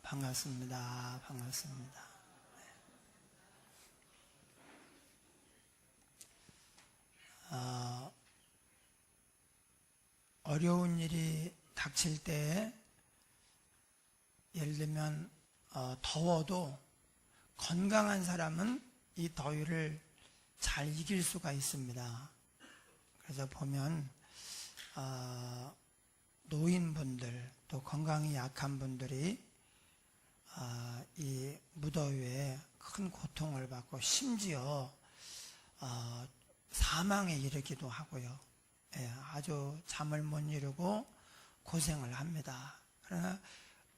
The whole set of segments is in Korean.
반갑습니다. 반갑습니다. 어려운 일이 닥칠 때, 예를 들면 더워도 건강한 사람은 이 더위를 잘 이길 수가 있습니다. 그래서 보면 노인분들, 또 건강이 약한 분들이 이 무더위에 큰 고통을 받고 심지어 사망에 이르기도 하고요. 아주 잠을 못 이루고 고생을 합니다. 그러나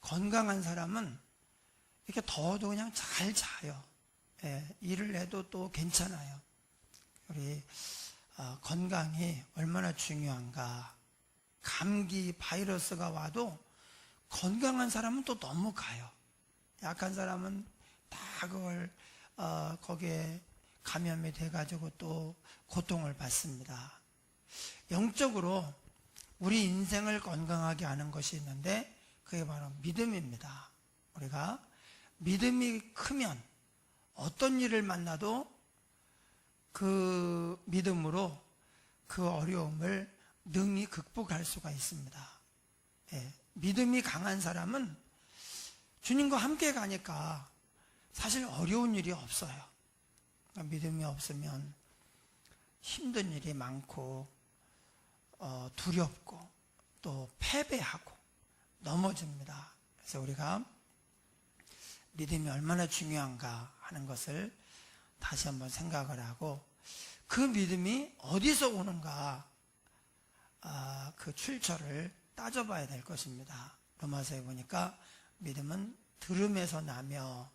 건강한 사람은 이렇게 더워도 그냥 잘 자요. 일을 해도 또 괜찮아요. 우리 건강이 얼마나 중요한가. 감기 바이러스가 와도 건강한 사람은 또 넘어가요. 약한 사람은 다 그걸 거기에 감염이 돼가지고 또 고통을 받습니다. 영적으로 우리 인생을 건강하게 하는 것이 있는데 그게 바로 믿음입니다. 우리가 믿음이 크면 어떤 일을 만나도 그 믿음으로 그 어려움을 능히 극복할 수가 있습니다. 믿음이 강한 사람은 주님과 함께 가니까 사실 어려운 일이 없어요. 믿음이 없으면 힘든 일이 많고 두렵고 또 패배하고 넘어집니다. 그래서 우리가 믿음이 얼마나 중요한가 하는 것을 다시 한번 생각을 하고, 그 믿음이 어디서 오는가 그 출처를 따져봐야 될 것입니다. 로마서에 보니까 믿음은 들음에서 나며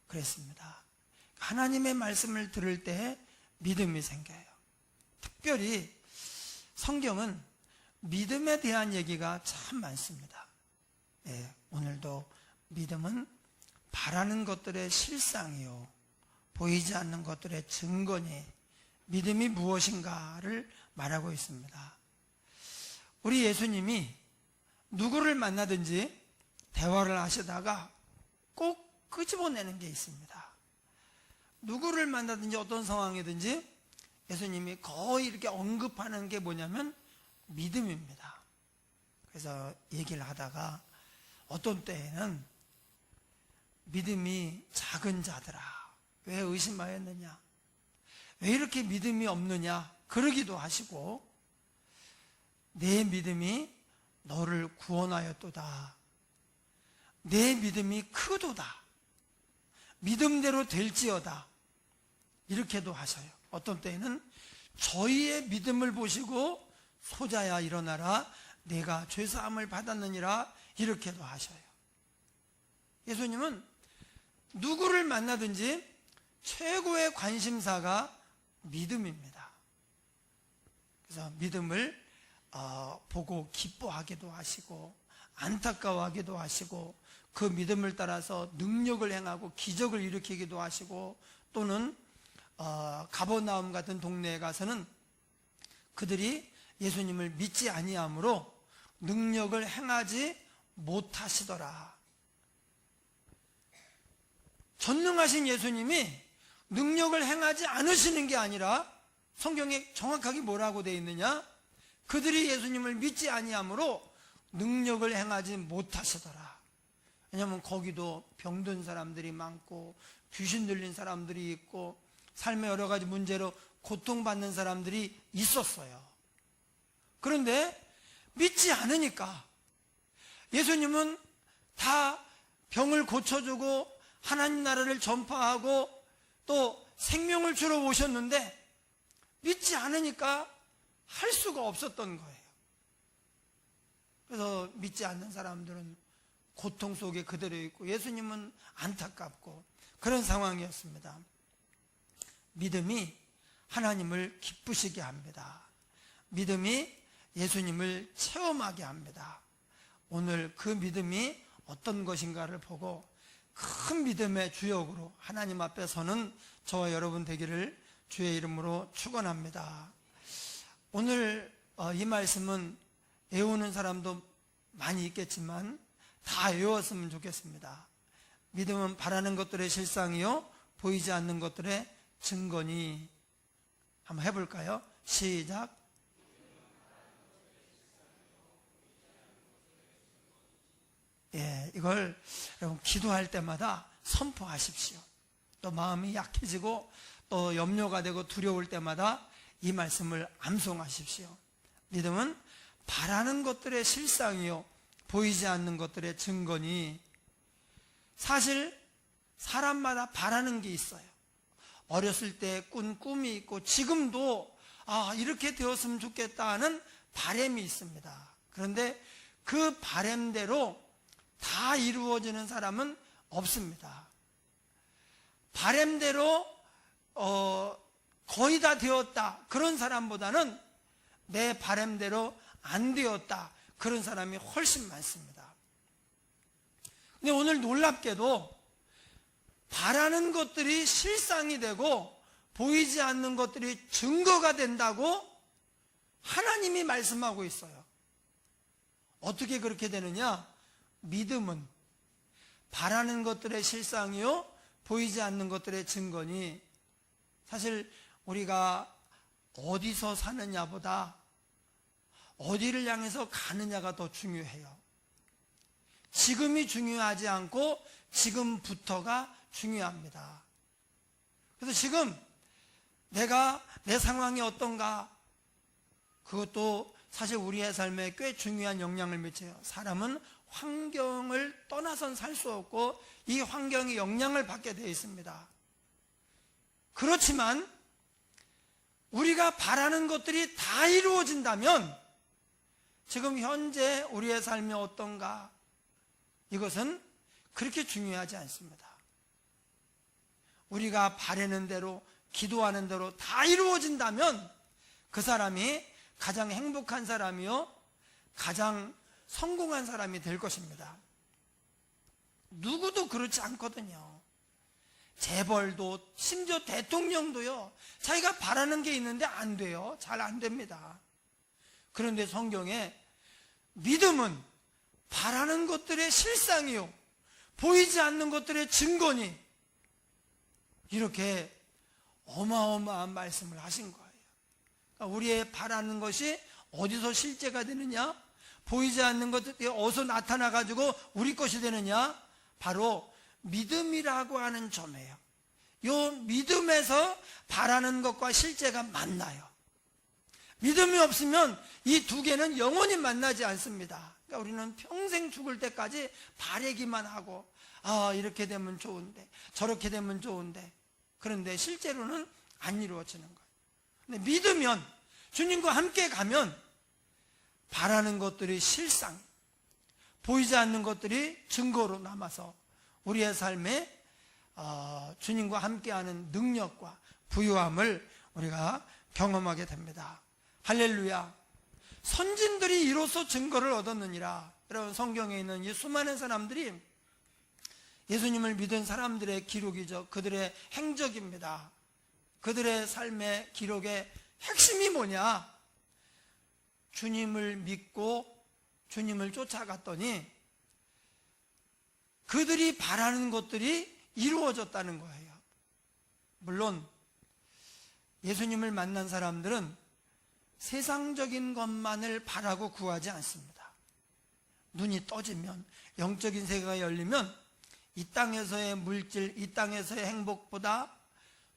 그랬습니다. 하나님의 말씀을 들을 때 믿음이 생겨요. 특별히 성경은 믿음에 대한 얘기가 참 많습니다. 오늘도 믿음은 바라는 것들의 실상이요 보이지 않는 것들의 증거니 믿음이 무엇인가를 말하고 있습니다. 우리 예수님이 누구를 만나든지 대화를 하시다가 꼭 끄집어내는 게 있습니다. 누구를 만나든지 어떤 상황이든지 예수님이 거의 이렇게 언급하는 게 뭐냐면 믿음입니다. 그래서 얘기를 하다가 어떤 때에는 믿음이 작은 자들아 왜 의심하였느냐, 왜 이렇게 믿음이 없느냐 그러기도 하시고, 내 믿음이 너를 구원하였도다, 내 믿음이 크도다, 믿음대로 될지어다 이렇게도 하셔요. 어떤 때에는 저희의 믿음을 보시고 소자야 일어나라 내가 죄사함을 받았느니라 이렇게도 하셔요. 예수님은 누구를 만나든지 최고의 관심사가 믿음입니다. 그래서 믿음을 보고 기뻐하기도 하시고 안타까워하기도 하시고, 그 믿음을 따라서 능력을 행하고 기적을 일으키기도 하시고, 또는 가버나움 같은 동네에 가서는 그들이 예수님을 믿지 아니하므로 능력을 행하지 못하시더라. 전능하신 예수님이 능력을 행하지 않으시는 게 아니라 성경에 정확하게 뭐라고 되어 있느냐, 그들이 예수님을 믿지 아니하므로 능력을 행하지 못하시더라. 왜냐하면 거기도 병든 사람들이 많고 귀신 들린 사람들이 있고 삶의 여러 가지 문제로 고통받는 사람들이 있었어요. 그런데 믿지 않으니까 예수님은 다 병을 고쳐주고 하나님 나라를 전파하고 또 생명을 주러 오셨는데 믿지 않으니까 할 수가 없었던 거예요. 그래서 믿지 않는 사람들은 고통 속에 그대로 있고 예수님은 안타깝고 그런 상황이었습니다. 믿음이 하나님을 기쁘시게 합니다. 믿음이 예수님을 체험하게 합니다. 오늘 그 믿음이 어떤 것인가를 보고 큰 믿음의 주역으로 하나님 앞에 서는 저와 여러분 되기를 주의 이름으로 축원합니다. 오늘 이 말씀은 외우는 사람도 많이 있겠지만 다 외웠으면 좋겠습니다. 믿음은 바라는 것들의 실상이요 보이지 않는 것들의 증거니. 한번 해볼까요? 시작. 예, 이걸 여러분 기도할 때마다 선포하십시오. 또 마음이 약해지고 또 염려가 되고 두려울 때마다 이 말씀을 암송하십시오. 믿음은 바라는 것들의 실상이요 보이지 않는 것들의 증거니. 사실 사람마다 바라는 게 있어요. 어렸을 때 꾼 꿈이 있고 지금도 이렇게 되었으면 좋겠다 하는 바람이 있습니다. 그런데 그 바람대로 다 이루어지는 사람은 없습니다. 바람대로 거의 다 되었다 그런 사람보다는 내 바람대로 안 되었다 그런 사람이 훨씬 많습니다. 근데 오늘 놀랍게도 바라는 것들이 실상이 되고 보이지 않는 것들이 증거가 된다고 하나님이 말씀하고 있어요. 어떻게 그렇게 되느냐? 믿음은 바라는 것들의 실상이요 보이지 않는 것들의 증거니. 사실 우리가 어디서 사느냐보다 어디를 향해서 가느냐가 더 중요해요. 지금이 중요하지 않고 지금부터가 중요합니다. 그래서 지금 내가 내 상황이 어떤가, 그것도 사실 우리의 삶에 꽤 중요한 영향을 미쳐요. 사람은 환경을 떠나선 살 수 없고 이 환경이 영향을 받게 되어 있습니다. 그렇지만 우리가 바라는 것들이 다 이루어진다면 지금 현재 우리의 삶이 어떤가, 이것은 그렇게 중요하지 않습니다. 우리가 바라는 대로 기도하는 대로 다 이루어진다면 그 사람이 가장 행복한 사람이요 가장 성공한 사람이 될 것입니다. 누구도 그렇지 않거든요. 재벌도 심지어 대통령도요 자기가 바라는 게 있는데 안 돼요. 잘 안 됩니다. 그런데 성경에 믿음은 바라는 것들의 실상이요 보이지 않는 것들의 증거니, 이렇게 어마어마한 말씀을 하신 거예요. 그러니까 우리의 바라는 것이 어디서 실제가 되느냐, 보이지 않는 것들이 어디서 나타나 가지고 우리 것이 되느냐, 바로 믿음이라고 하는 점이에요. 이 믿음에서 바라는 것과 실제가 만나요. 믿음이 없으면 이 두 개는 영원히 만나지 않습니다. 그러니까 우리는 평생 죽을 때까지 바라기만 하고 이렇게 되면 좋은데 저렇게 되면 좋은데, 그런데 실제로는 안 이루어지는 거예요. 근데 믿으면, 주님과 함께 가면 바라는 것들이 실상, 보이지 않는 것들이 증거로 남아서 우리의 삶에 주님과 함께하는 능력과 부유함을 우리가 경험하게 됩니다. 할렐루야. 선진들이 이로써 증거를 얻었느니라. 여러분, 성경에 있는 이 수많은 사람들이 예수님을 믿은 사람들의 기록이죠. 그들의 행적입니다. 그들의 삶의 기록의 핵심이 뭐냐? 주님을 믿고 주님을 쫓아갔더니 그들이 바라는 것들이 이루어졌다는 거예요. 물론 예수님을 만난 사람들은 세상적인 것만을 바라고 구하지 않습니다. 눈이 떠지면, 영적인 세계가 열리면 이 땅에서의 물질, 이 땅에서의 행복보다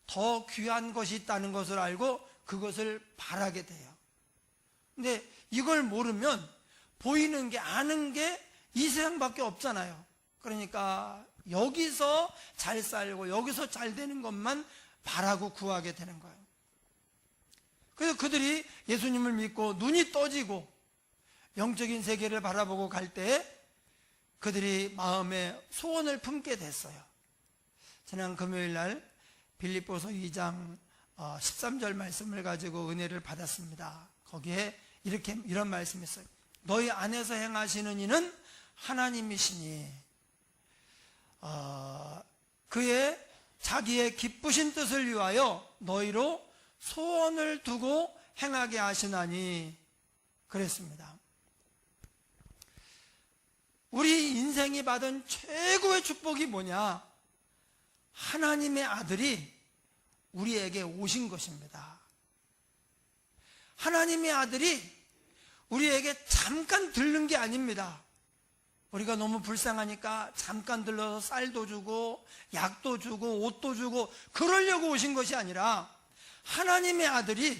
더 귀한 것이 있다는 것을 알고 그것을 바라게 돼요. 근데 이걸 모르면 보이는 게, 아는 게 이 세상밖에 없잖아요. 그러니까 여기서 잘 살고 여기서 잘 되는 것만 바라고 구하게 되는 거예요. 그래서 그들이 예수님을 믿고 눈이 떠지고 영적인 세계를 바라보고 갈 때 그들이 마음에 소원을 품게 됐어요. 지난 금요일 날 빌립보서 2장 13절 말씀을 가지고 은혜를 받았습니다. 거기에 이런 말씀이 있어요. 너희 안에서 행하시는 이는 하나님이시니 그의 자기의 기쁘신 뜻을 위하여 너희로 소원을 두고 행하게 하시나니, 그랬습니다. 우리 인생이 받은 최고의 축복이 뭐냐? 하나님의 아들이 우리에게 오신 것입니다. 하나님의 아들이 우리에게 잠깐 들른 게 아닙니다. 우리가 너무 불쌍하니까 잠깐 들러서 쌀도 주고 약도 주고 옷도 주고 그러려고 오신 것이 아니라 하나님의 아들이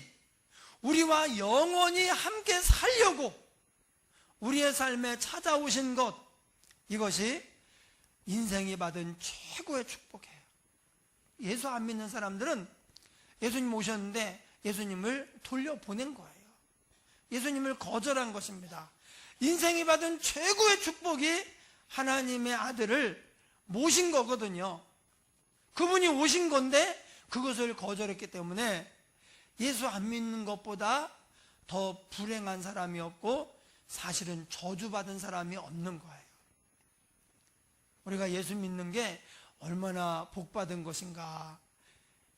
우리와 영원히 함께 살려고 우리의 삶에 찾아오신 것, 이것이 인생이 받은 최고의 축복이에요. 예수 안 믿는 사람들은 예수님 오셨는데 예수님을 돌려보낸 거예요. 예수님을 거절한 것입니다. 인생이 받은 최고의 축복이 하나님의 아들을 모신 거거든요. 그분이 오신 건데 그것을 거절했기 때문에 예수 안 믿는 것보다 더 불행한 사람이 없고 사실은 저주받은 사람이 없는 거예요. 우리가 예수 믿는 게 얼마나 복받은 것인가,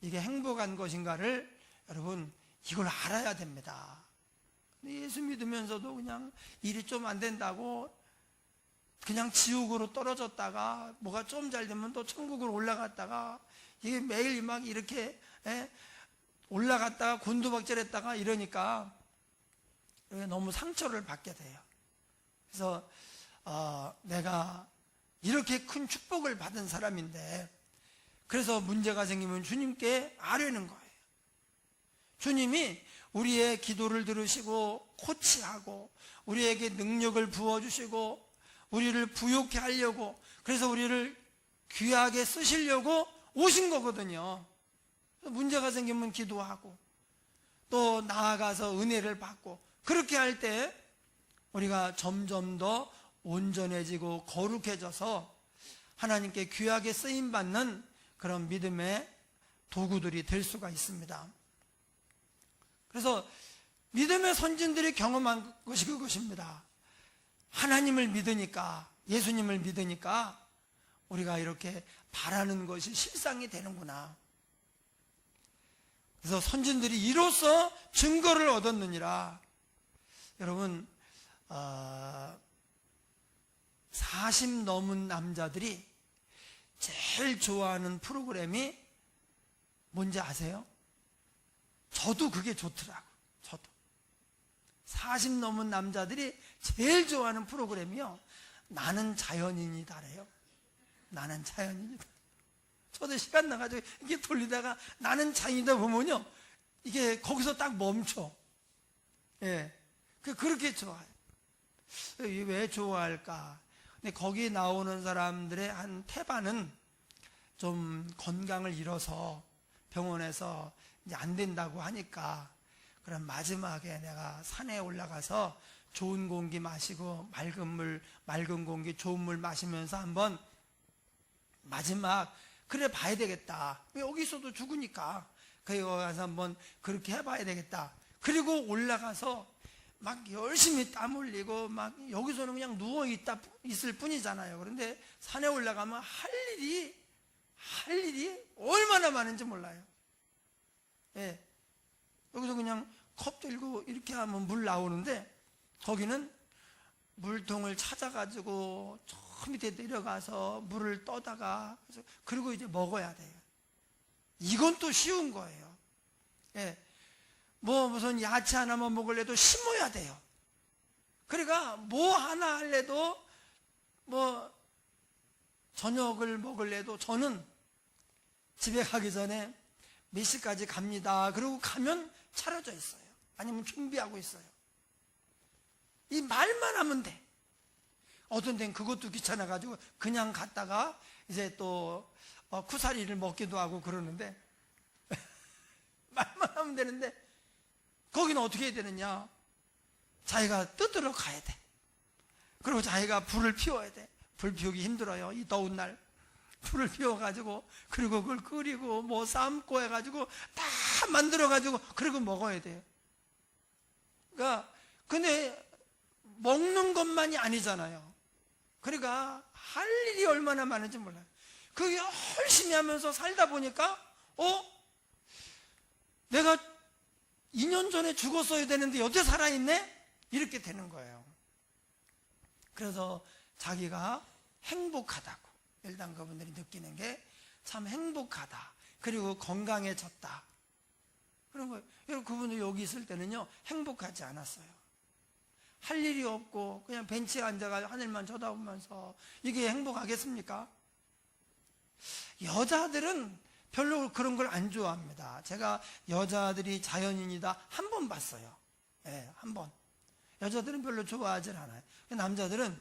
이게 행복한 것인가를 여러분 이걸 알아야 됩니다. 예수 믿으면서도 그냥 일이 좀 안 된다고 그냥 지옥으로 떨어졌다가 뭐가 좀 잘 되면 또 천국으로 올라갔다가 이게 매일 막 이렇게 올라갔다가 곤두박질했다가 이러니까 너무 상처를 받게 돼요. 그래서 내가 이렇게 큰 축복을 받은 사람인데 그래서 문제가 생기면 주님께 아뢰는 거예요. 주님이 우리의 기도를 들으시고 코치하고 우리에게 능력을 부어주시고 우리를 부욕해 하려고, 그래서 우리를 귀하게 쓰시려고 오신 거거든요. 문제가 생기면 기도하고 또 나아가서 은혜를 받고, 그렇게 할 때 우리가 점점 더 온전해지고 거룩해져서 하나님께 귀하게 쓰임받는 그런 믿음의 도구들이 될 수가 있습니다. 그래서 믿음의 선진들이 경험한 것이 그것입니다. 하나님을 믿으니까, 예수님을 믿으니까 우리가 이렇게 바라는 것이 실상이 되는구나. 그래서 선진들이 이로써 증거를 얻었느니라. 여러분 40 넘은 남자들이 제일 좋아하는 프로그램이 뭔지 아세요? 저도 그게 좋더라고요. 저도 40 넘은 남자들이 제일 좋아하는 프로그램이요, 나는 자연인이다래요. 나는 자연인이다. 저도 시간 나가지고 이게 돌리다가 나는 자연이다 보면요, 이게 거기서 딱 멈춰. 예, 그렇게 좋아요. 왜 좋아할까? 근데 거기 나오는 사람들의 한 태반은 좀 건강을 잃어서 병원에서 이제 안 된다고 하니까, 그럼 마지막에 내가 산에 올라가서 좋은 공기 마시고 맑은 공기, 좋은 물 마시면서 한번 마지막 그래 봐야 되겠다. 여기서도 죽으니까 거기 가서 한번 그렇게 해봐야 되겠다. 그리고 올라가서 막 열심히 땀 흘리고 막 여기서는 그냥 누워 있을 뿐이잖아요. 그런데 산에 올라가면 할 일이 얼마나 많은지 몰라요. 예. 여기서 그냥 컵 들고 이렇게 하면 물 나오는데, 거기는 물통을 찾아가지고 저 밑에 내려가서 물을 떠다가, 그리고 이제 먹어야 돼요. 이건 또 쉬운 거예요. 예. 무슨 야채 하나만 먹으려도 심어야 돼요. 그러니까 뭐 하나 할래도, 저녁을 먹으려도 저는 집에 가기 전에 몇 시까지 갑니다. 그리고 가면 차려져 있어요. 아니면 준비하고 있어요. 이 말만 하면 돼. 어떤 데는 그것도 귀찮아가지고 그냥 갔다가 이제 또 쿠사리를 먹기도 하고 그러는데 말만 하면 되는데, 거기는 어떻게 해야 되느냐? 자기가 뜯으러 가야 돼. 그리고 자기가 불을 피워야 돼. 불 피우기 힘들어요. 이 더운 날 불을 피워가지고, 그리고 그걸 끓이고 삶고 해가지고 다 만들어가지고 그리고 먹어야 돼요. 그러니까 근데 먹는 것만이 아니잖아요. 그러니까 할 일이 얼마나 많은지 몰라요. 그게 열심히 하면서 살다 보니까 내가 2년 전에 죽었어야 되는데 여태 살아있네? 이렇게 되는 거예요. 그래서 자기가 행복하다고, 일단 그분들이 느끼는 게 참 행복하다, 그리고 건강해졌다, 그런 거예요. 여러분, 그분들 여기 있을 때는요 행복하지 않았어요. 할 일이 없고 그냥 벤치에 앉아가지고 하늘만 쳐다보면서 이게 행복하겠습니까? 여자들은 별로 그런 걸 안 좋아합니다. 제가 여자들이 자연인이다 한 번 봤어요. 예, 한 번. 여자들은 별로 좋아하질 않아요. 남자들은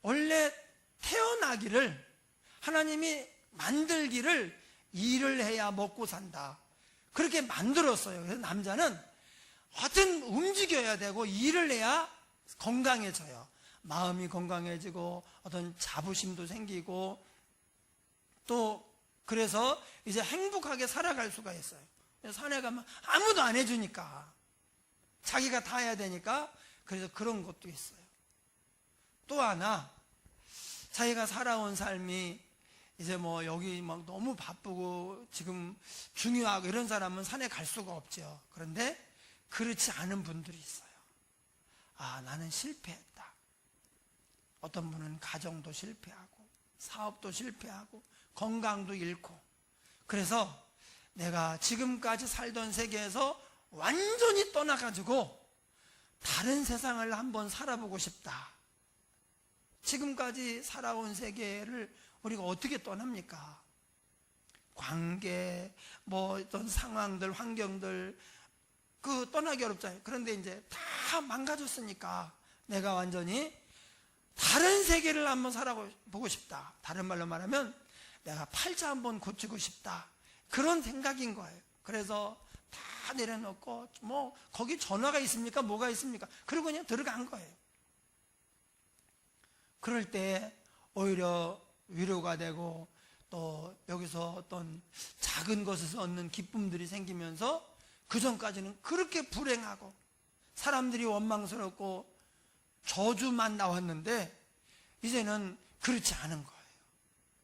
원래 태어나기를, 하나님이 만들기를 일을 해야 먹고 산다, 그렇게 만들었어요. 그래서 남자는 하여튼 움직여야 되고 일을 해야 건강해져요. 마음이 건강해지고 어떤 자부심도 생기고, 또 그래서 이제 행복하게 살아갈 수가 있어요. 산에 가면 아무도 안 해주니까, 자기가 다 해야 되니까, 그래서 그런 것도 있어요. 또 하나, 자기가 살아온 삶이 이제 뭐 여기 막 너무 바쁘고 지금 중요하고 이런 사람은 산에 갈 수가 없죠. 그런데 그렇지 않은 분들이 있어요. 아, 나는 실패했다. 어떤 분은 가정도 실패하고 사업도 실패하고 건강도 잃고, 그래서 내가 지금까지 살던 세계에서 완전히 떠나가지고 다른 세상을 한번 살아보고 싶다. 지금까지 살아온 세계를 우리가 어떻게 떠납니까? 관계, 뭐 어떤 상황들, 환경들, 그 떠나기 어렵잖아요. 그런데 이제 다 망가졌으니까 내가 완전히 다른 세계를 한번 살아보고 싶다. 다른 말로 말하면 내가 팔자 한번 고치고 싶다, 그런 생각인 거예요. 그래서 다 내려놓고, 뭐 거기 전화가 있습니까? 뭐가 있습니까? 그리고 그냥 들어간 거예요. 그럴 때 오히려 위로가 되고, 또 여기서 어떤 작은 것에서 얻는 기쁨들이 생기면서, 그 전까지는 그렇게 불행하고 사람들이 원망스럽고 저주만 나왔는데 이제는 그렇지 않은 거예요.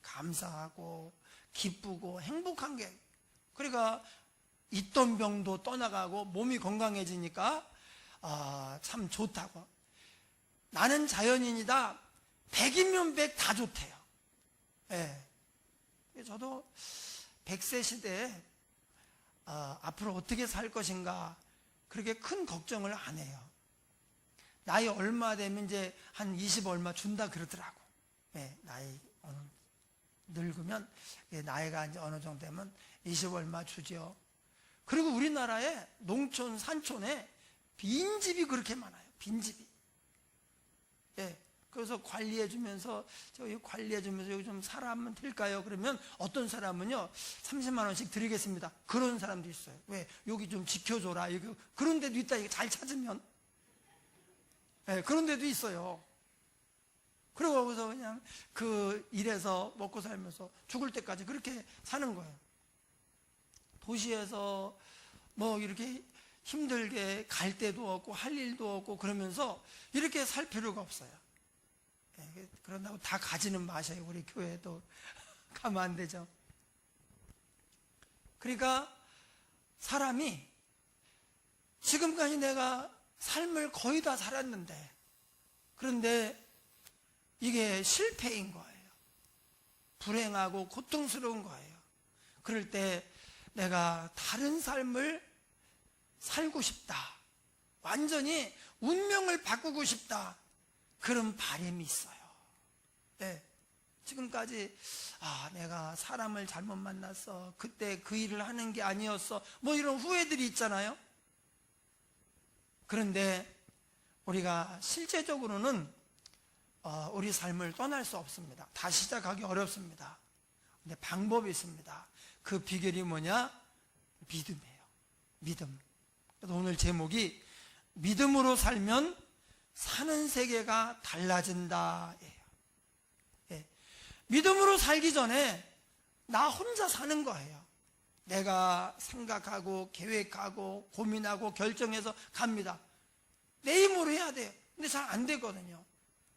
감사하고 기쁘고 행복한 게, 그러니까 있던 병도 떠나가고 몸이 건강해지니까 참 좋다고. 나는 자연인이다, 100이면 100 다 좋대요. 예. 저도 100세 시대에 앞으로 어떻게 살 것인가 그렇게 큰 걱정을 안 해요. 나이 얼마 되면 이제 한 20 얼마 준다 그러더라고. 예, 나이 늙으면, 나이가 이제 어느 정도 되면 20 얼마 주죠. 그리고 우리나라에 농촌, 산촌에 빈집이 그렇게 많아요. 빈집이. 예. 그래서 관리해주면서, 저기 관리해주면서 여기 좀 살아면 될까요? 그러면 어떤 사람은요 30만 원씩 드리겠습니다, 그런 사람도 있어요. 왜? 여기 좀 지켜줘라. 그런 데도 있다. 이거 잘 찾으면. 네, 그런 데도 있어요. 그리고 거기서 그냥 그 일에서 먹고 살면서 죽을 때까지 그렇게 사는 거예요. 도시에서 뭐 이렇게 힘들게 갈 데도 없고 할 일도 없고 그러면서 이렇게 살 필요가 없어요. 그런다고 다 가지는 마셔요. 우리 교회도 가면 안 되죠. 그러니까 사람이 지금까지 내가 삶을 거의 다 살았는데, 그런데 이게 실패인 거예요. 불행하고 고통스러운 거예요. 그럴 때 내가 다른 삶을 살고 싶다, 완전히 운명을 바꾸고 싶다, 그런 바람이 있어요. 네. 지금까지 내가 사람을 잘못 만났어, 그때 그 일을 하는 게 아니었어, 뭐 이런 후회들이 있잖아요. 그런데 우리가 실제적으로는 우리 삶을 떠날 수 없습니다. 다시 시작하기 어렵습니다. 근데 방법이 있습니다. 그 비결이 뭐냐? 믿음이에요. 믿음. 그래서 오늘 제목이 믿음으로 살면 사는 세계가 달라진다 예요. 예. 믿음으로 살기 전에 나 혼자 사는 거예요. 내가 생각하고 계획하고 고민하고 결정해서 갑니다. 내 힘으로 해야 돼요. 근데 잘 안 되거든요.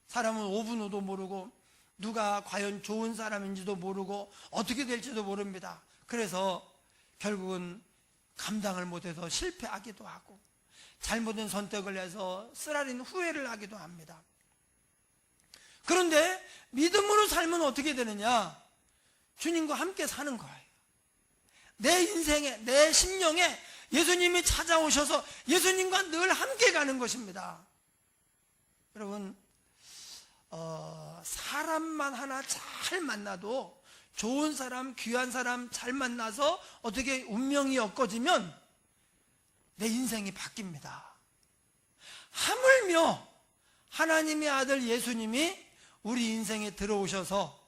사람은 5분 후도 모르고 누가 과연 좋은 사람인지도 모르고 어떻게 될지도 모릅니다. 그래서 결국은 감당을 못해서 실패하기도 하고 잘못된 선택을 해서 쓰라린 후회를 하기도 합니다. 그런데 믿음으로 살면 어떻게 되느냐? 주님과 함께 사는 거예요. 내 인생에, 내 심령에 예수님이 찾아오셔서 예수님과 늘 함께 가는 것입니다. 여러분, 사람만 하나 잘 만나도, 좋은 사람, 귀한 사람 잘 만나서 어떻게 운명이 엮어지면 내 인생이 바뀝니다. 하물며 하나님의 아들 예수님이 우리 인생에 들어오셔서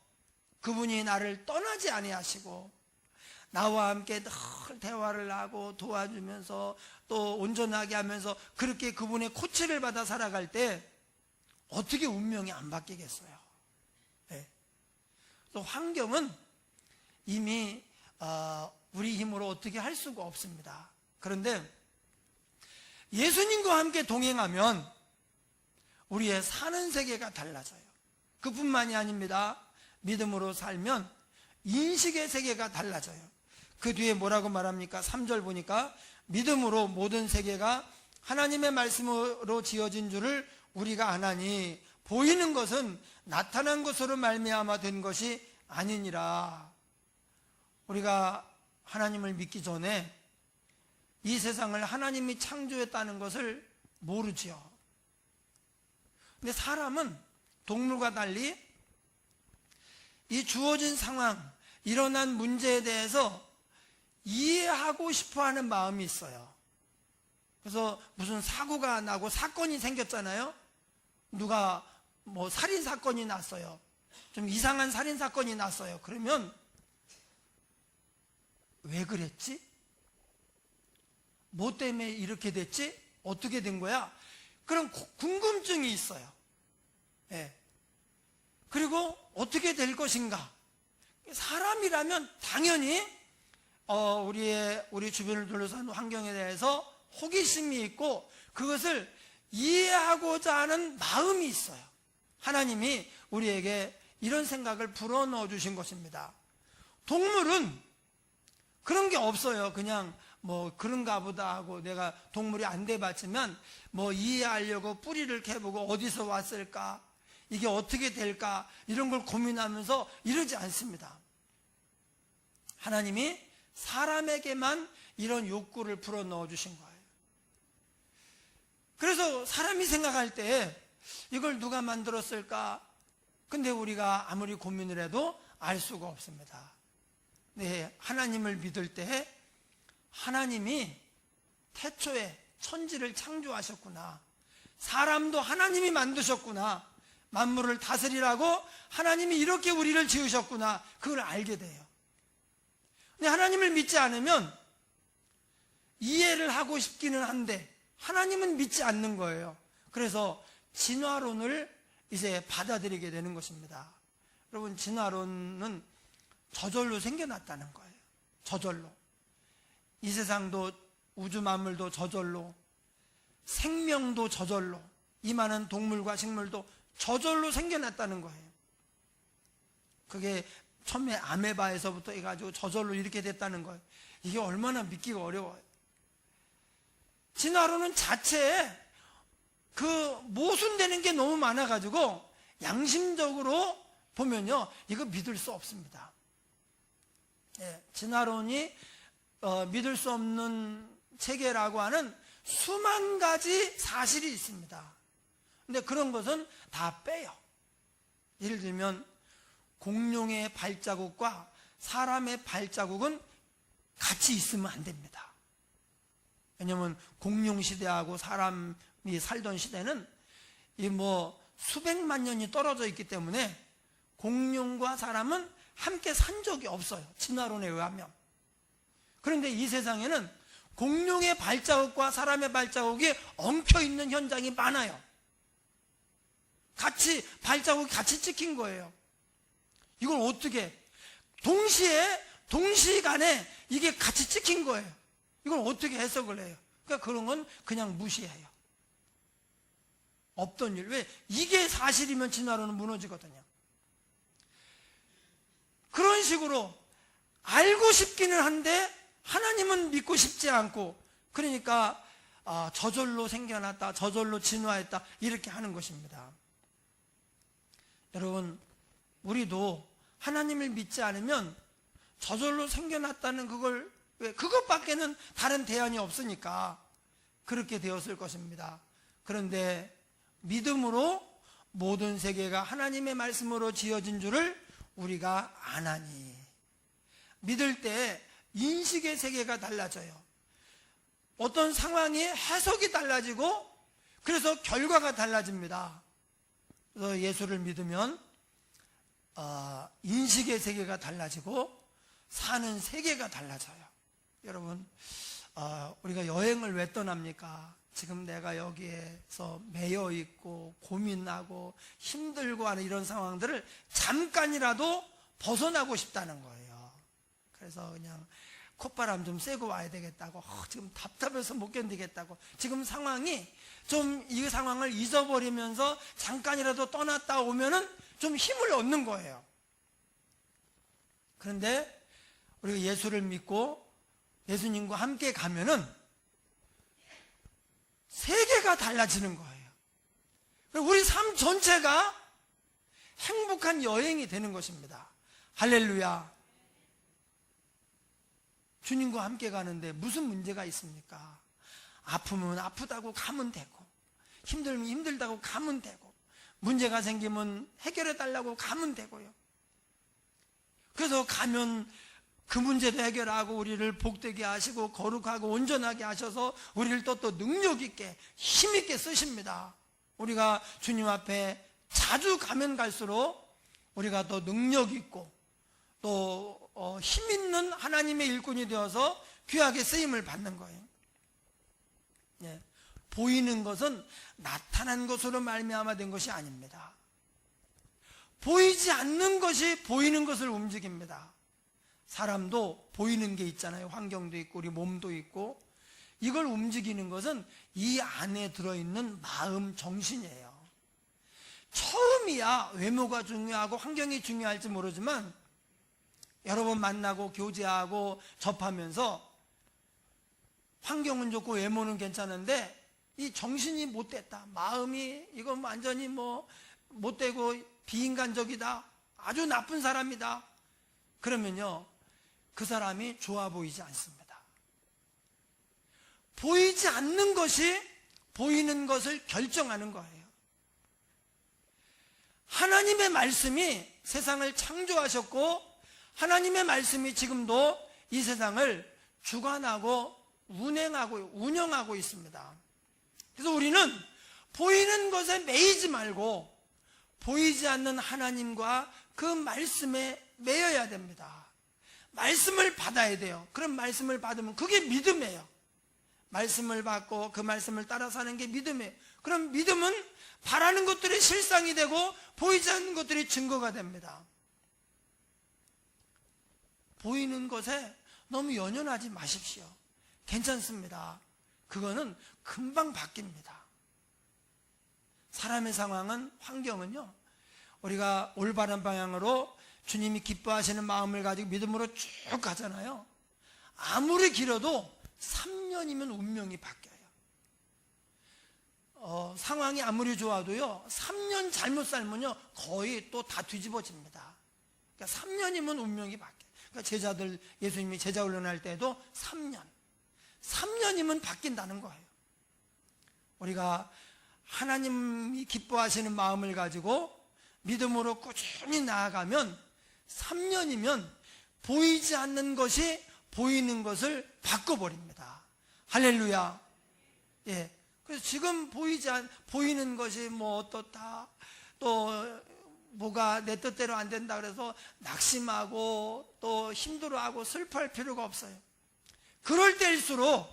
그분이 나를 떠나지 아니하시고 나와 함께 늘 대화를 하고 도와주면서 또 온전하게 하면서 그렇게 그분의 코치를 받아 살아갈 때 어떻게 운명이 안 바뀌겠어요? 네. 또 환경은 이미 우리 힘으로 어떻게 할 수가 없습니다. 그런데 예수님과 함께 동행하면 우리의 사는 세계가 달라져요. 그뿐만이 아닙니다. 믿음으로 살면 인식의 세계가 달라져요. 그 뒤에 뭐라고 말합니까? 3절 보니까 믿음으로 모든 세계가 하나님의 말씀으로 지어진 줄을 우리가 아나니 보이는 것은 나타난 것으로 말미암아 된 것이 아니니라. 우리가 하나님을 믿기 전에 이 세상을 하나님이 창조했다는 것을 모르지요. 근데 사람은 동물과 달리 이 주어진 상황, 일어난 문제에 대해서 이해하고 싶어하는 마음이 있어요. 그래서 무슨 사고가 나고 사건이 생겼잖아요. 누가 뭐 살인 사건이 났어요. 좀 이상한 살인 사건이 났어요. 그러면 왜 그랬지? 뭐 때문에 이렇게 됐지? 어떻게 된 거야? 그런 궁금증이 있어요. 예. 그리고 어떻게 될 것인가? 사람이라면 당연히 우리 주변을 둘러싼 환경에 대해서 호기심이 있고 그것을 이해하고자 하는 마음이 있어요. 하나님이 우리에게 이런 생각을 불어넣어 주신 것입니다. 동물은 그런 게 없어요. 그냥 뭐 그런가 보다 하고 내가 동물이 안 돼봤지만 뭐 이해하려고 뿌리를 캐보고 어디서 왔을까, 이게 어떻게 될까 이런 걸 고민하면서 이러지 않습니다. 하나님이 사람에게만 이런 욕구를 불어넣어 주신 거예요. 그래서 사람이 생각할 때 이걸 누가 만들었을까? 근데 우리가 아무리 고민을 해도 알 수가 없습니다. 네, 하나님을 믿을 때 하나님이 태초에 천지를 창조하셨구나. 사람도 하나님이 만드셨구나. 만물을 다스리라고 하나님이 이렇게 우리를 지으셨구나. 그걸 알게 돼요. 근데 하나님을 믿지 않으면 이해를 하고 싶기는 한데 하나님은 믿지 않는 거예요. 그래서 진화론을 이제 받아들이게 되는 것입니다. 여러분, 진화론은 저절로 생겨났다는 거예요. 저절로. 이 세상도 우주 만물도 저절로, 생명도 저절로, 이 많은 동물과 식물도 저절로 생겨났다는 거예요. 그게 처음에 아메바에서부터 해가지고 저절로 이렇게 됐다는 거예요. 이게 얼마나 믿기가 어려워요. 진화론은 자체에 그 모순되는 게 너무 많아가지고 양심적으로 보면요, 이거 믿을 수 없습니다. 예, 진화론이 믿을 수 없는 체계라고 하는 수만 가지 사실이 있습니다. 근데 그런 것은 다 빼요. 예를 들면 공룡의 발자국과 사람의 발자국은 같이 있으면 안 됩니다. 왜냐하면 공룡 시대하고 사람이 살던 시대는 이 뭐 수백만 년이 떨어져 있기 때문에 공룡과 사람은 함께 산 적이 없어요. 진화론에 의하면. 그런데 이 세상에는 공룡의 발자국과 사람의 발자국이 엉켜 있는 현장이 많아요. 같이 발자국이 같이 찍힌 거예요. 이걸 어떻게 동시간에 이게 같이 찍힌 거예요. 이걸 어떻게 해석을 해요? 그러니까 그런 건 그냥 무시해요. 없던 일. 왜? 이게 사실이면 진화론은 무너지거든요. 그런 식으로 알고 싶기는 한데 하나님은 믿고 싶지 않고, 그러니까 저절로 생겨났다, 저절로 진화했다, 이렇게 하는 것입니다. 여러분, 우리도 하나님을 믿지 않으면 저절로 생겨났다는 그것밖에는 다른 대안이 없으니까 그렇게 되었을 것입니다. 그런데 믿음으로 모든 세계가 하나님의 말씀으로 지어진 줄을 우리가 아나니, 믿을 때 인식의 세계가 달라져요. 어떤 상황이 해석이 달라지고 그래서 결과가 달라집니다. 그래서 예수를 믿으면 인식의 세계가 달라지고 사는 세계가 달라져요. 여러분, 우리가 여행을 왜 떠납니까? 지금 내가 여기에서 매여 있고 고민하고 힘들고 하는 이런 상황들을 잠깐이라도 벗어나고 싶다는 거예요. 그래서 그냥 콧바람 좀 쐬고 와야 되겠다고, 지금 답답해서 못 견디겠다고, 지금 상황이 좀 이 상황을 잊어버리면서 잠깐이라도 떠났다 오면은 좀 힘을 얻는 거예요. 그런데 우리가 예수를 믿고 예수님과 함께 가면은 세계가 달라지는 거예요. 우리 삶 전체가 행복한 여행이 되는 것입니다. 할렐루야. 주님과 함께 가는데 무슨 문제가 있습니까? 아프면 아프다고 가면 되고, 힘들면 힘들다고 가면 되고, 문제가 생기면 해결해 달라고 가면 되고요. 그래서 가면 그 문제도 해결하고 우리를 복되게 하시고 거룩하고 온전하게 하셔서 우리를 또 능력 있게 힘 있게 쓰십니다. 우리가 주님 앞에 자주 가면 갈수록 우리가 더 능력 있고 또 힘 있는 하나님의 일꾼이 되어서 귀하게 쓰임을 받는 거예요. 예. 보이는 것은 나타난 것으로 말미암아 된 것이 아닙니다. 보이지 않는 것이 보이는 것을 움직입니다. 사람도 보이는 게 있잖아요. 환경도 있고 우리 몸도 있고, 이걸 움직이는 것은 이 안에 들어있는 마음, 정신이에요. 처음이야 외모가 중요하고 환경이 중요할지 모르지만 여러 번 만나고 교제하고 접하면서 환경은 좋고 외모는 괜찮은데 이 정신이 못됐다, 마음이 이건 완전히 못되고 비인간적이다, 아주 나쁜 사람이다, 그러면요 그 사람이 좋아 보이지 않습니다. 보이지 않는 것이 보이는 것을 결정하는 거예요. 하나님의 말씀이 세상을 창조하셨고 하나님의 말씀이 지금도 이 세상을 주관하고 운영하고 있습니다. 그래서 우리는 보이는 것에 매이지 말고 보이지 않는 하나님과 그 말씀에 매여야 됩니다. 말씀을 받아야 돼요. 그럼 말씀을 받으면 그게 믿음이에요. 말씀을 받고 그 말씀을 따라 사는 게 믿음이에요. 그럼 믿음은 바라는 것들이 실상이 되고 보이지 않는 것들이 증거가 됩니다. 보이는 것에 너무 연연하지 마십시오. 괜찮습니다. 그거는 금방 바뀝니다. 사람의 상황은, 환경은요, 우리가 올바른 방향으로 주님이 기뻐하시는 마음을 가지고 믿음으로 쭉 가잖아요. 아무리 길어도 3년이면 운명이 바뀌어요. 상황이 아무리 좋아도요 3년 잘못 살면요 거의 또 다 뒤집어집니다. 그러니까 3년이면 운명이 바뀌어요. 그러니까 제자들, 예수님이 제자 훈련할 때도 3년이면 바뀐다는 거예요. 우리가 하나님이 기뻐하시는 마음을 가지고 믿음으로 꾸준히 나아가면 3년이면 보이지 않는 것이 보이는 것을 바꿔버립니다. 할렐루야. 예. 그래서 지금 보이는 것이 어떻다, 또 뭐가 내 뜻대로 안 된다 그래서 낙심하고 또 힘들어하고 슬퍼할 필요가 없어요. 그럴 때일수록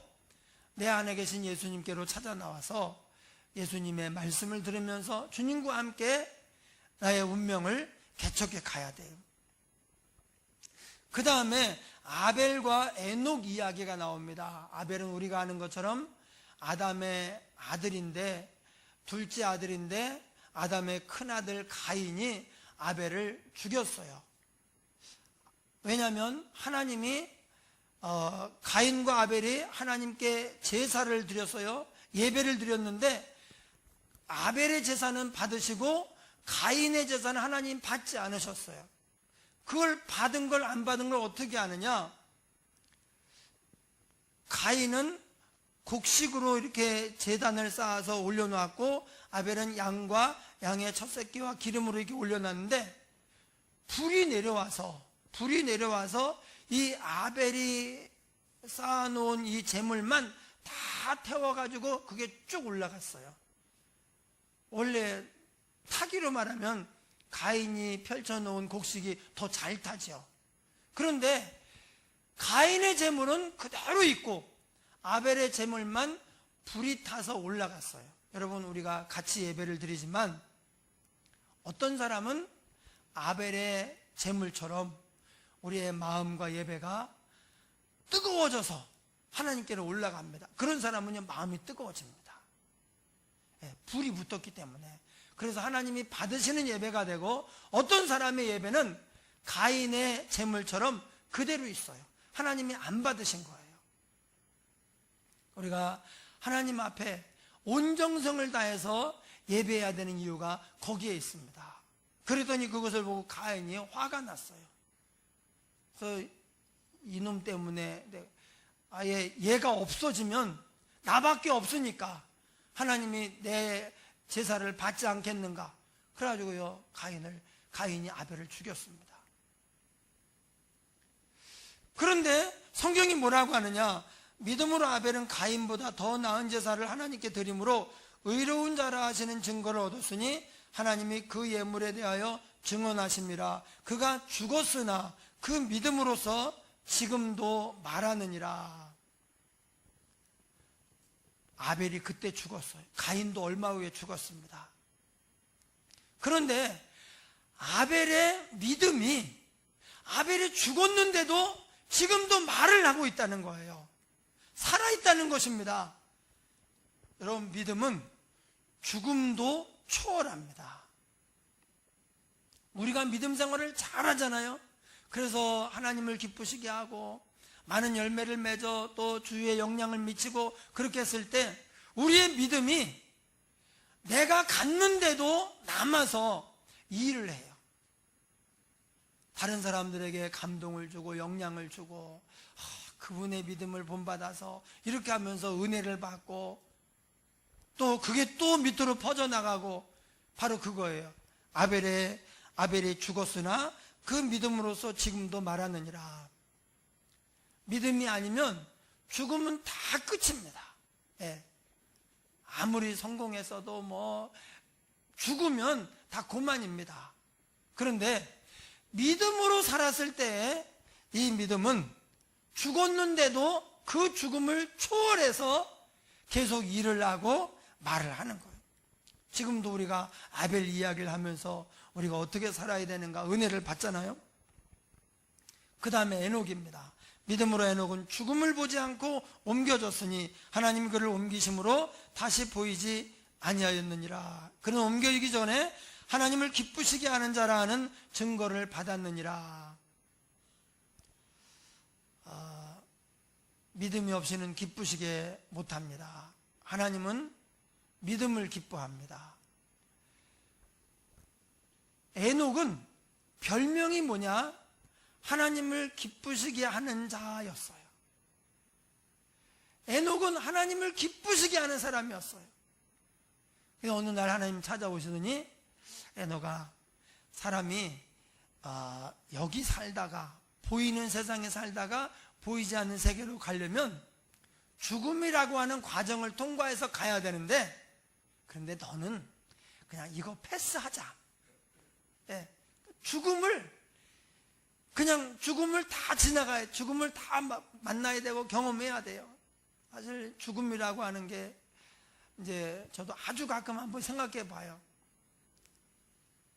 내 안에 계신 예수님께로 찾아 나와서 예수님의 말씀을 들으면서 주님과 함께 나의 운명을 개척해 가야 돼요. 그 다음에 아벨과 에녹 이야기가 나옵니다. 아벨은 우리가 아는 것처럼 아담의 아들인데, 둘째 아들인데 아담의 큰아들 가인이 아벨을 죽였어요. 왜냐하면 하나님이 가인과 아벨이 하나님께 제사를 드렸어요. 예배를 드렸는데 아벨의 제사는 받으시고 가인의 제사는 하나님 받지 않으셨어요. 그걸 받은 걸 안 받은 걸 어떻게 아느냐? 가인은 곡식으로 이렇게 제단을 쌓아서 올려놓았고, 아벨은 양과 양의 첫 새끼와 기름으로 이렇게 올려놨는데, 불이 내려와서 이 아벨이 쌓아놓은 이 재물만 다 태워가지고 그게 쭉 올라갔어요. 원래 타기로 말하면 가인이 펼쳐놓은 곡식이 더 잘 타죠. 그런데 가인의 재물은 그대로 있고 아벨의 재물만 불이 타서 올라갔어요. 여러분, 우리가 같이 예배를 드리지만 어떤 사람은 아벨의 재물처럼 우리의 마음과 예배가 뜨거워져서 하나님께로 올라갑니다. 그런 사람은요, 마음이 뜨거워집니다. 불이 붙었기 때문에. 그래서 하나님이 받으시는 예배가 되고, 어떤 사람의 예배는 가인의 재물처럼 그대로 있어요. 하나님이 안 받으신 거예요. 우리가 하나님 앞에 온 정성을 다해서 예배해야 되는 이유가 거기에 있습니다. 그랬더니 그것을 보고 가인이 화가 났어요. 그래서 이놈 때문에 아예 얘가 없어지면 나밖에 없으니까 하나님이 내 제사를 받지 않겠는가. 그래가지고요, 가인이 아벨을 죽였습니다. 그런데 성경이 뭐라고 하느냐? 믿음으로 아벨은 가인보다 더 나은 제사를 하나님께 드림으로 의로운 자라 하시는 증거를 얻었으니 하나님이 그 예물에 대하여 증언하심이라. 그가 죽었으나 그 믿음으로서 지금도 말하느니라. 아벨이 그때 죽었어요. 가인도 얼마 후에 죽었습니다. 그런데 아벨의 믿음이, 아벨이 죽었는데도 지금도 말을 하고 있다는 거예요. 살아있다는 것입니다. 여러분, 믿음은 죽음도 초월합니다. 우리가 믿음 생활을 잘하잖아요. 그래서 하나님을 기쁘시게 하고 많은 열매를 맺어 또 주위에 영향을 미치고 그렇게 했을 때 우리의 믿음이 내가 갔는데도 남아서 이 일을 해요. 다른 사람들에게 감동을 주고 영향을 주고 그분의 믿음을 본받아서 이렇게 하면서 은혜를 받고 또 그게 또 밑으로 퍼져나가고, 바로 그거예요. 아벨이 죽었으나 그 믿음으로서 지금도 말하느니라. 믿음이 아니면 죽음은 다 끝입니다. 아무리 성공했어도 죽으면 다 고만입니다. 그런데 믿음으로 살았을 때 이 믿음은 죽었는데도 그 죽음을 초월해서 계속 일을 하고 말을 하는 거예요. 지금도 우리가 아벨 이야기를 하면서 우리가 어떻게 살아야 되는가 은혜를 받잖아요. 그 다음에 에녹입니다. 믿음으로 에녹은 죽음을 보지 않고 옮겨졌으니 하나님이 그를 옮기심으로 다시 보이지 아니하였느니라. 그는 옮겨지기 전에 하나님을 기쁘시게 하는 자라 하는 증거를 받았느니라. 믿음이 없이는 기쁘시게 못합니다. 하나님은 믿음을 기뻐합니다. 에녹은 별명이 뭐냐? 하나님을 기쁘시게 하는 자였어요. 에녹은 하나님을 기쁘시게 하는 사람이었어요. 그래서 어느 날 하나님 찾아오시더니, 에녹아, 사람이 여기 살다가, 보이는 세상에 살다가 보이지 않는 세계로 가려면 죽음이라고 하는 과정을 통과해서 가야 되는데, 그런데 너는 그냥 이거 패스하자. 죽음을 다 지나가야, 죽음을 다 만나야 되고 경험해야 돼요. 사실 죽음이라고 하는 게 이제 저도 아주 가끔 한번 생각해 봐요.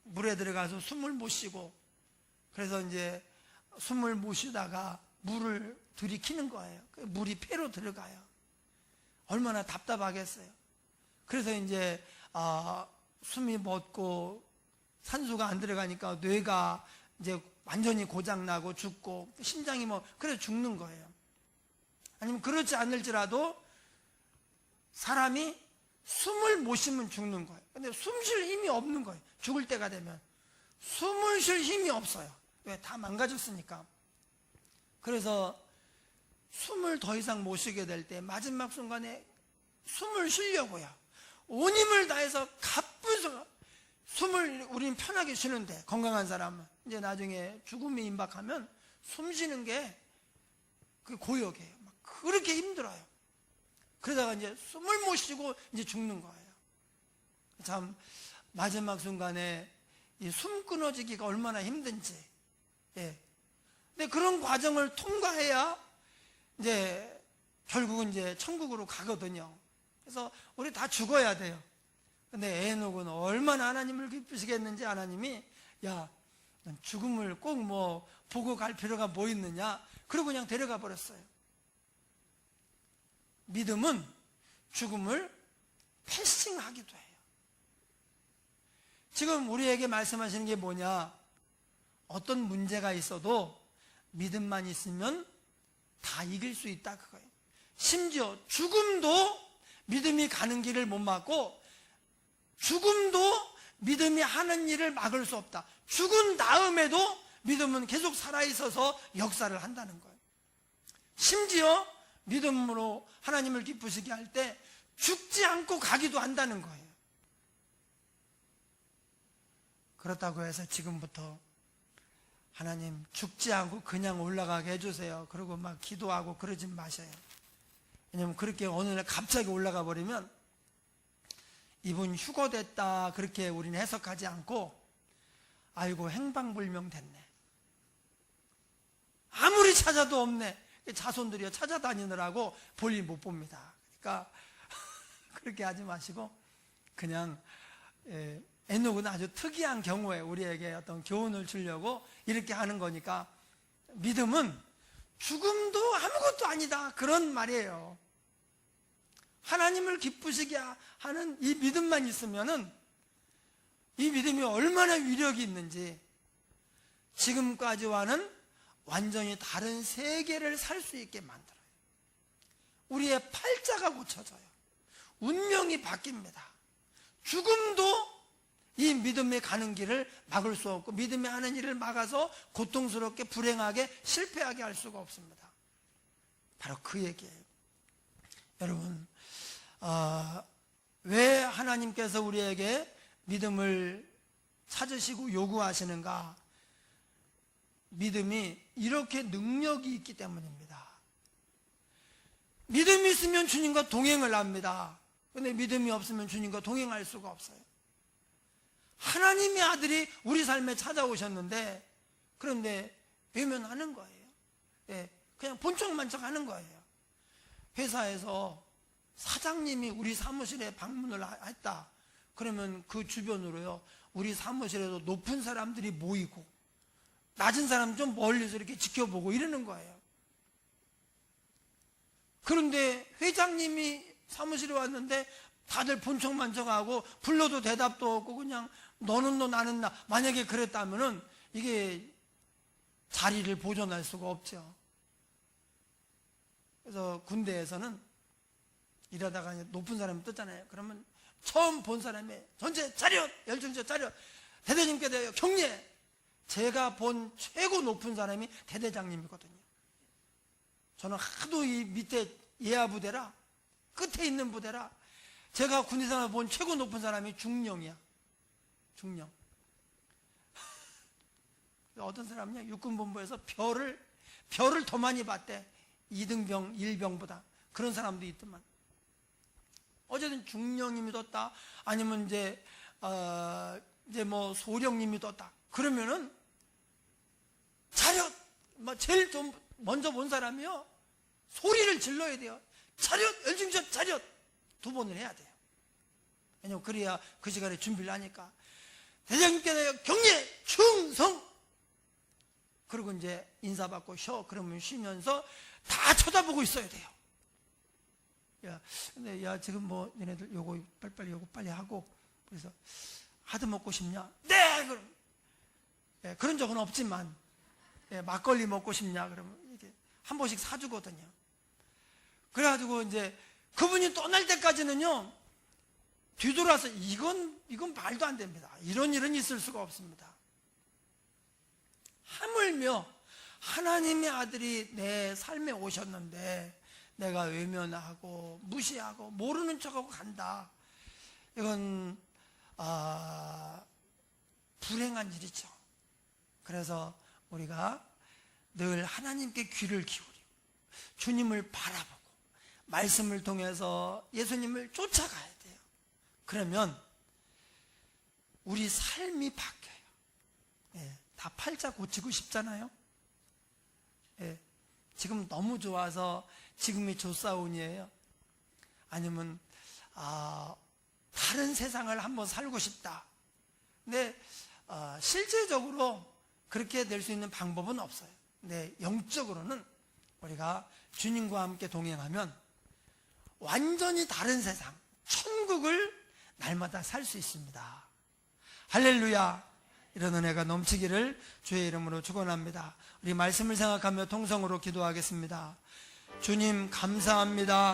물에 들어가서 숨을 못 쉬고, 그래서 이제 숨을 못 쉬다가 물을 들이키는 거예요. 물이 폐로 들어가요. 얼마나 답답하겠어요. 그래서 이제 숨이 멎고 산소가 안 들어가니까 뇌가 이제 완전히 고장나고 죽고, 심장이 그래서 죽는 거예요. 아니면 그렇지 않을지라도 사람이 숨을 못 쉬면 죽는 거예요. 근데 숨 쉴 힘이 없는 거예요. 죽을 때가 되면 숨을 쉴 힘이 없어요. 왜? 다 망가졌으니까. 그래서 숨을 더 이상 못 쉬게 될 때 마지막 순간에 숨을 쉬려고요. 온 힘을 다해서 가쁜 숨을 우리는 편하게 쉬는데, 건강한 사람은 이제 나중에 죽음이 임박하면 숨 쉬는 게 그 고역이에요. 막 그렇게 힘들어요. 그러다가 이제 숨을 못 쉬고 이제 죽는 거예요. 참 마지막 순간에 이 숨 끊어지기가 얼마나 힘든지. 예. 근데 그런 과정을 통과해야 이제 결국은 이제 천국으로 가거든요. 그래서 우리 다 죽어야 돼요. 근데 에녹은 얼마나 하나님을 기쁘시겠는지, 하나님이 야, 넌 죽음을 꼭 뭐 보고 갈 필요가 뭐 있느냐, 그러고 그냥 데려가 버렸어요. 믿음은 죽음을 패싱하기도 해요. 지금 우리에게 말씀하시는 게 뭐냐? 어떤 문제가 있어도 믿음만 있으면 다 이길 수 있다, 그거예요. 심지어 죽음도 믿음이 가는 길을 못 막고, 죽음도 믿음이 하는 일을 막을 수 없다. 죽은 다음에도 믿음은 계속 살아있어서 역사를 한다는 거예요. 심지어 믿음으로 하나님을 기쁘시게 할 때 죽지 않고 가기도 한다는 거예요. 그렇다고 해서 지금부터 하나님 죽지 않고 그냥 올라가게 해주세요, 그리고 막 기도하고 그러지 마셔요. 왜냐면 그렇게 어느 날 갑자기 올라가 버리면 이분 휴거됐다 그렇게 우리는 해석하지 않고, 아이고 행방불명 됐네, 아무리 찾아도 없네, 자손들이요 찾아다니느라고 볼일 못 봅니다. 그러니까 그렇게 하지 마시고 그냥 에녹은 아주 특이한 경우에 우리에게 어떤 교훈을 주려고 이렇게 하는 거니까, 믿음은 죽음도 아무것도 아니다, 그런 말이에요. 하나님을 기쁘시게 하는 이 믿음만 있으면은, 이 믿음이 얼마나 위력이 있는지, 지금까지와는 완전히 다른 세계를 살 수 있게 만들어요. 우리의 팔자가 고쳐져요. 운명이 바뀝니다. 죽음도 이 믿음에 가는 길을 막을 수 없고, 믿음이 하는 일을 막아서 고통스럽게 불행하게 실패하게 할 수가 없습니다. 바로 그 얘기예요. 여러분, 왜 하나님께서 우리에게 믿음을 찾으시고 요구하시는가? 믿음이 이렇게 능력이 있기 때문입니다. 믿음이 있으면 주님과 동행을 합니다. 그런데 믿음이 없으면 주님과 동행할 수가 없어요. 하나님의 아들이 우리 삶에 찾아오셨는데, 그런데 외면하는 거예요. 예, 그냥 본청만청 하는 거예요. 회사에서 사장님이 우리 사무실에 방문을 했다. 그러면 그 주변으로요, 우리 사무실에도 높은 사람들이 모이고 낮은 사람 좀 멀리서 이렇게 지켜보고 이러는 거예요. 그런데 회장님이 사무실에 왔는데 다들 본청만청하고 불러도 대답도 없고 그냥 너는 너 나는 나, 만약에 그랬다면은 이게 자리를 보존할 수가 없죠. 그래서 군대에서는 일하다가 높은 사람이 떴잖아요. 그러면 처음 본 사람이 전체 차렷, 열중자 차렷, 대대장님께 대하여 경례. 제가 본 최고 높은 사람이 대대장님이거든요. 저는 하도 이 밑에 예하 부대라, 끝에 있는 부대라, 제가 군대생활 본 최고 높은 사람이 중령이야. 중령. 어떤 사람이냐, 육군본부에서 별을 더 많이 봤대. 2등병, 1병보다. 그런 사람도 있더만. 어쨌든 중령님이 떴다, 아니면 이제 뭐 소령님이 떴다. 그러면은 차렷, 제일 좀 먼저 본 사람이요, 소리를 질러야 돼요. 차렷, 열중전 차렷 2번을 해야 돼요. 왜냐면 그래야 그 시간에 준비를 하니까. 대장님께 경례 충성. 그리고 이제 인사받고 쉬어. 그러면 쉬면서 다 쳐다보고 있어야 돼요. 야, 근데 야 지금 뭐 얘네들 요거 빨리 요거 빨리 하고, 그래서 하드 먹고 싶냐? 네. 그럼 그런 적은 없지만, 막걸리 먹고 싶냐? 그러면 이게 한 번씩 사주거든요. 그래가지고 이제 그분이 떠날 때까지는요, 뒤돌아서 이건 말도 안 됩니다. 이런 일은 있을 수가 없습니다. 하물며 하나님의 아들이 내 삶에 오셨는데 내가 외면하고 무시하고 모르는 척하고 간다. 이건 불행한 일이죠. 그래서 우리가 늘 하나님께 귀를 기울이고 주님을 바라보고 말씀을 통해서 예수님을 쫓아가야 돼요. 그러면 우리 삶이 바뀌어요. 예, 다 팔자 고치고 싶잖아요. 예, 지금 너무 좋아서 지금이 좋사온이에요. 아니면 다른 세상을 한번 살고 싶다. 근데 실제적으로 그렇게 될 수 있는 방법은 없어요. 근데 영적으로는 우리가 주님과 함께 동행하면 완전히 다른 세상, 천국을 날마다 살 수 있습니다. 할렐루야. 이런 은혜가 넘치기를 주의 이름으로 축원합니다. 우리 말씀을 생각하며 통성으로 기도하겠습니다. 주님 감사합니다.